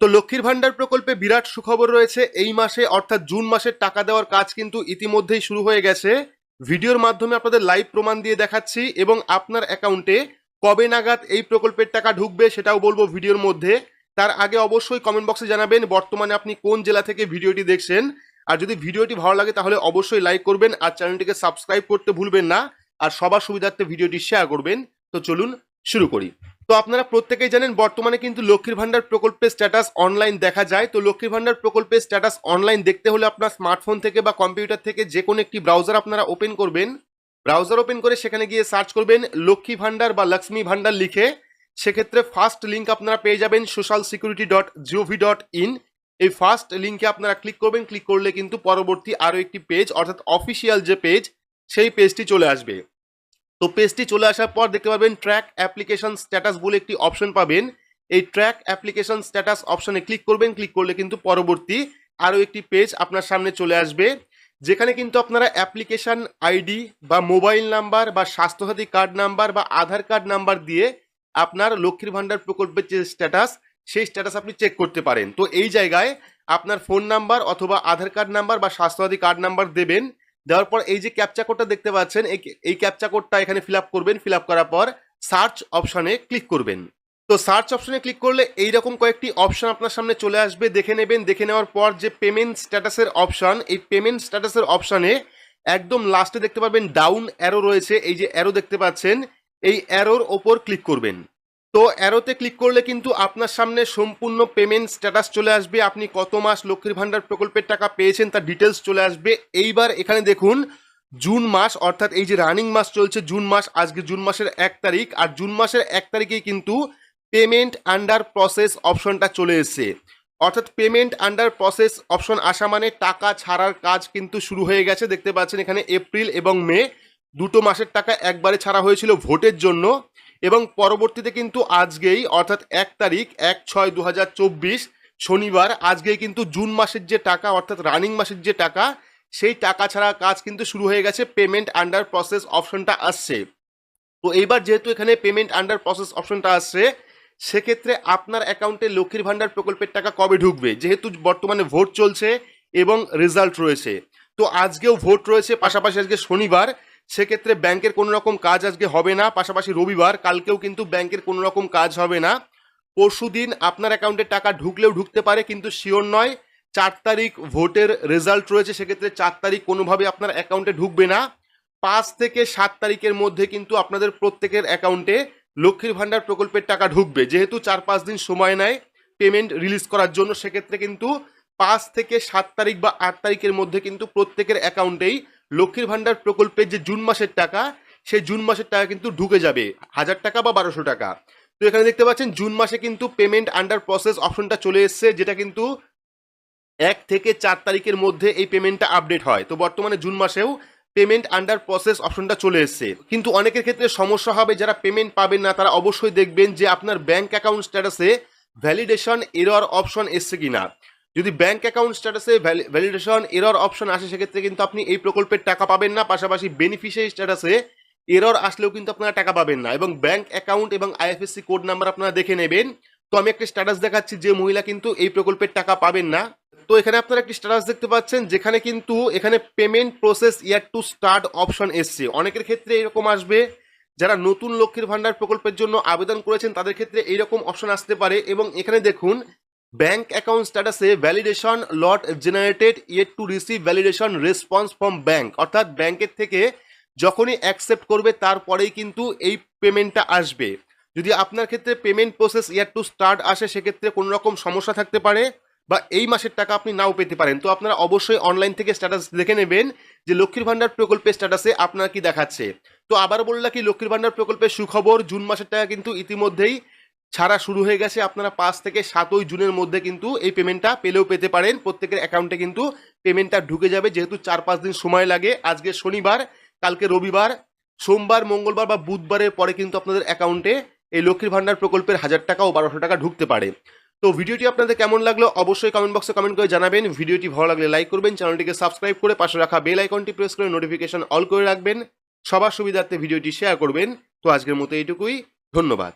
তো লক্ষ্মীর ভান্ডার প্রকল্পে বিরাট সুখবর রয়েছে। এই মাসে অর্থাৎ জুন মাসের টাকা দেওয়ার কাজ কিন্তু ইতিমধ্যেই শুরু হয়ে গেছে। ভিডিওর মাধ্যমে আপনাদের লাইভ প্রমাণ দিয়ে দেখাচ্ছি এবং আপনার অ্যাকাউন্টে কবে নাগাদ এই প্রকল্পের টাকা ঢুকবে সেটাও বলবো ভিডিওর মধ্যে। তার আগে অবশ্যই কমেন্ট বক্সে জানাবেন বর্তমানে আপনি কোন জেলা থেকে ভিডিওটি দেখছেন। আর যদি ভিডিওটি ভালো লাগে তাহলে অবশ্যই লাইক করবেন আর চ্যানেলটিকে সাবস্ক্রাইব করতে ভুলবেন না। আর সবার সুবিধার্থে ভিডিওটি শেয়ার করবেন। তো চলুন শুরু করি। তো আপনারা প্রত্যেকেই জানেন বর্তমানে কিন্তু লক্ষ্মীর ভান্ডার প্রকল্পের স্ট্যাটাস অনলাইন দেখা যায়। তো লক্ষ্মীর ভান্ডার প্রকল্পের স্ট্যাটাস অনলাইন দেখতে হলে আপনার স্মার্টফোন থেকে বা কম্পিউটার থেকে যে কোনো একটি ব্রাউজার আপনারা ওপেন করবেন। ব্রাউজার ওপেন করে সেখানে গিয়ে সার্চ করবেন লক্ষ্মী ভান্ডার বা লক্ষ্মী ভান্ডার লিখে। সেক্ষেত্রে ফার্স্ট লিঙ্ক আপনারা পেয়ে যাবেন socialsecurity.gov.in। এই ফার্স্ট লিঙ্কে আপনারা ক্লিক করবেন। ক্লিক করলে কিন্তু পরবর্তী আরও একটি পেজ অর্থাৎ অফিসিয়াল যে পেজ সেই পেজটি চলে আসবে। তো পেজটি চলে আসার পর দেখতে পাবেন ট্র্যাক অ্যাপ্লিকেশন স্ট্যাটাস বলে একটি অপশন পাবেন। এই ট্র্যাক অ্যাপ্লিকেশন স্ট্যাটাস অপশনে ক্লিক করবেন। ক্লিক করলে কিন্তু পরবর্তী আরও একটি পেজ আপনার সামনে চলে আসবে, যেখানে কিন্তু আপনারা অ্যাপ্লিকেশন আইডি বা মোবাইল নাম্বার বা স্বাস্থ্যসাথী কার্ড নাম্বার বা আধার কার্ড নাম্বার দিয়ে আপনার লক্ষ্মীর ভান্ডার প্রকল্পের যে স্ট্যাটাস সেই স্ট্যাটাস আপনি চেক করতে পারেন। তো এই জায়গায় আপনার ফোন নাম্বার অথবা আধার কার্ড নাম্বার বা স্বাস্থ্যসাথী কার্ড নাম্বার দেবেন। দেওয়ার পর এই যে ক্যাপচা কোডটা দেখতে পাচ্ছেন এই ক্যাপচা কোডটা এখানে ফিল আপ করবেন। ফিল আপ করার পর সার্চ অপশনে ক্লিক করবেন। তো সার্চ অপশনে ক্লিক করলে এইরকম কয়েকটি অপশন আপনার সামনে চলে আসবে, দেখে নেবেন। দেখে নেওয়ার পর যে পেমেন্ট স্ট্যাটাসের অপশন, এই পেমেন্ট স্ট্যাটাসের অপশনে একদম লাস্টে দেখতে পাবেন ডাউন অ্যারো রয়েছে। এই যে অ্যারো দেখতে পাচ্ছেন এই অ্যারোর ওপর ক্লিক করবেন। তো অ্যারোতে ক্লিক করলে কিন্তু আপনার সামনে সম্পূর্ণ পেমেন্ট স্ট্যাটাস চলে আসবে। আপনি কত মাস লক্ষ্মীর ভান্ডার প্রকল্পের টাকা পেয়েছেন তার ডিটেলস চলে আসবে। এইবার এখানে দেখুন জুন মাস অর্থাৎ এই যে রানিং মাস চলছে জুন মাস, আজকে জুন মাসের 1 তারিখ। আর জুন মাসের 1 তারিখেই কিন্তু পেমেন্ট আন্ডার প্রসেস অপশনটা চলে এসেছে। অর্থাৎ পেমেন্ট আন্ডার প্রসেস অপশন আসা মানে টাকা ছাড়ার কাজ কিন্তু শুরু হয়ে গেছে। দেখতে পাচ্ছেন এখানে এপ্রিল এবং মে দুটো মাসের টাকা একবারে ছাড়া হয়েছিল ভোটের জন্য, এবং পরবর্তীতে কিন্তু আজকেই অর্থাৎ 1 তারিখ 1/6/2024 শনিবার আজকেই কিন্তু জুন মাসের যে টাকা অর্থাৎ রানিং মাসের যে টাকা সেই টাকা ছাড়া কাজ কিন্তু শুরু হয়ে গেছে। পেমেন্ট আন্ডার প্রসেস অপশনটা আসছে। তো এইবার যেহেতু এখানে পেমেন্ট আন্ডার প্রসেস অপশনটা আসছে সেক্ষেত্রে আপনার অ্যাকাউন্টে লক্ষ্মীর ভান্ডার প্রকল্পের টাকা কবে ঢুকবে, যেহেতু বর্তমানে ভোট চলছে এবং রেজাল্ট রয়েছে। তো আজকেও ভোট রয়েছে, পাশাপাশি আজকে শনিবার, সেক্ষেত্রে ব্যাংকের কোনো রকম কাজ আজকে হবে না। পাশাপাশি রবিবার, কালকেও কিন্তু ব্যাংকের কোনো রকম কাজ হবে না। পরশু দিন আপনার অ্যাকাউন্টে টাকা ঢুকলেও ঢুকতে পারে, কিন্তু শিওর নয়। 4 তারিখ ভোটের রেজাল্ট রয়েছে, সেক্ষেত্রে 4 তারিখ কোনোভাবে আপনার অ্যাকাউন্টে ঢুকবে না। 5 থেকে 7 তারিখের মধ্যে কিন্তু আপনাদের প্রত্যেকের অ্যাকাউন্টে লক্ষ্মীর ভান্ডার প্রকল্পের টাকা ঢুকবে। যেহেতু 4-5 দিন সময় নেয় পেমেন্ট রিলিজ করার জন্য, সেক্ষেত্রে কিন্তু 5 থেকে 7 তারিখ বা 8 তারিখের মধ্যে কিন্তু প্রত্যেকের অ্যাকাউন্টেই লক্ষ্মীর ভান্ডার প্রকল্পের যে জুন মাসের টাকা সেই জুন মাসের টাকা কিন্তু ঢুকে যাবে, 1000 টাকা বা 1200 টাকা। তো এখানে দেখতে পাচ্ছেন জুন মাসে কিন্তু পেমেন্ট আন্ডার প্রসেস অপশনটা চলে এসছে, যেটা কিন্তু 1 থেকে 4 তারিখের মধ্যে এই পেমেন্টটা আপডেট হয়। তো বর্তমানে জুন মাসেও পেমেন্ট আন্ডার প্রসেস অপশনটা চলে এসছে। কিন্তু অনেকের ক্ষেত্রে সমস্যা হবে, যারা পেমেন্ট পাবেন না তারা অবশ্যই দেখবেন যে আপনার ব্যাংক অ্যাকাউন্ট স্ট্যাটাসে ভ্যালিডেশন এরর অপশন এসছে কিনা। যদি ব্যাংক অ্যাকাউন্ট স্ট্যাটাসে ভ্যালিডেশন এরর অপশন আসে সেক্ষেত্রে কিন্তু আপনি এই প্রকল্পের টাকা পাবেন না। পাশাপাশি বেনিফিশিয়ারি স্ট্যাটাসে এরর আসলেও কিন্তু আপনারা টাকা পাবেন না। এবং ব্যাংক অ্যাকাউন্ট এবং আইএফএসসি কোড নাম্বার আপনারা দেখে নেবেন। তো আমি একটা স্ট্যাটাস দেখাচ্ছি যে মহিলা কিন্তু এই প্রকল্পের টাকা পাবেন না। তো এখানে আপনারা একটি স্ট্যাটাস দেখতে পাচ্ছেন যেখানে কিন্তু এখানে payment process year to start option এসছে। অনেকের ক্ষেত্রে এরকম আসবে, যারা নতুন লক্ষ্মীর ভান্ডার প্রকল্পের জন্য আবেদন করেছেন তাদের ক্ষেত্রে এইরকম অপশন আসতে পারে। এবং এখানে দেখুন ব্যাংক অ্যাকাউন্ট স্ট্যাটাসে validation lot generated yet to receive validation response from bank, অর্থাৎ ব্যাংকের থেকে যখনই অ্যাকসেপ্ট করবে তারপরেই কিন্তু এই পেমেন্টটা আসবে। যদি আপনার ক্ষেত্রে payment process year to start আসে সেক্ষেত্রে কোনো রকম সমস্যা থাকতে পারে বা এই মাসের টাকা আপনি নাও পেতে পারেন। তো আপনারা অবশ্যই অনলাইন থেকে স্ট্যাটাস দেখে নেবেন যে লক্ষ্মীর ভান্ডার প্রকল্পের স্ট্যাটাসে আপনার কি দেখাচ্ছে। তো আবার বললাম কি লক্ষ্মীর ভান্ডার প্রকল্পের সুখবর, জুন মাসের টাকা কিন্তু ইতিমধ্যেই ছাড়া শুরু হয়ে গেছে। আপনারা 5 থেকে 7 জুনের মধ্যে কিন্তু এই পেমেন্টটা পেলেও পেতে পারেন। প্রত্যেকের অ্যাকাউন্টে কিন্তু পেমেন্টটা ঢুকে যাবে, যেহেতু 4-5 দিন সময় লাগে। আজকে শনিবার, কালকে রবিবার, সোমবার, মঙ্গলবার বা বুধবারের পরে কিন্তু আপনাদের অ্যাকাউন্টে এই লক্ষ্মীর ভান্ডার প্রকল্পের 1000 টাকা ও 1200 টাকা ঢুকতে পারে। তো ভিডিওটি আপনাদের কেমন লাগলো অবশ্যই কমেন্ট বক্সে কমেন্ট করে জানাবেন। ভিডিওটি ভালো লাগলে লাইক করবেন, চ্যানেলটিকে সাবস্ক্রাইব করে পাশে রাখা বেল আইকনটি প্রেস করে নোটিফিকেশন অল করে রাখবেন। সবার সুবিধার্থে ভিডিওটি শেয়ার করবেন। তো আজকের মতো এইটুকুই, ধন্যবাদ।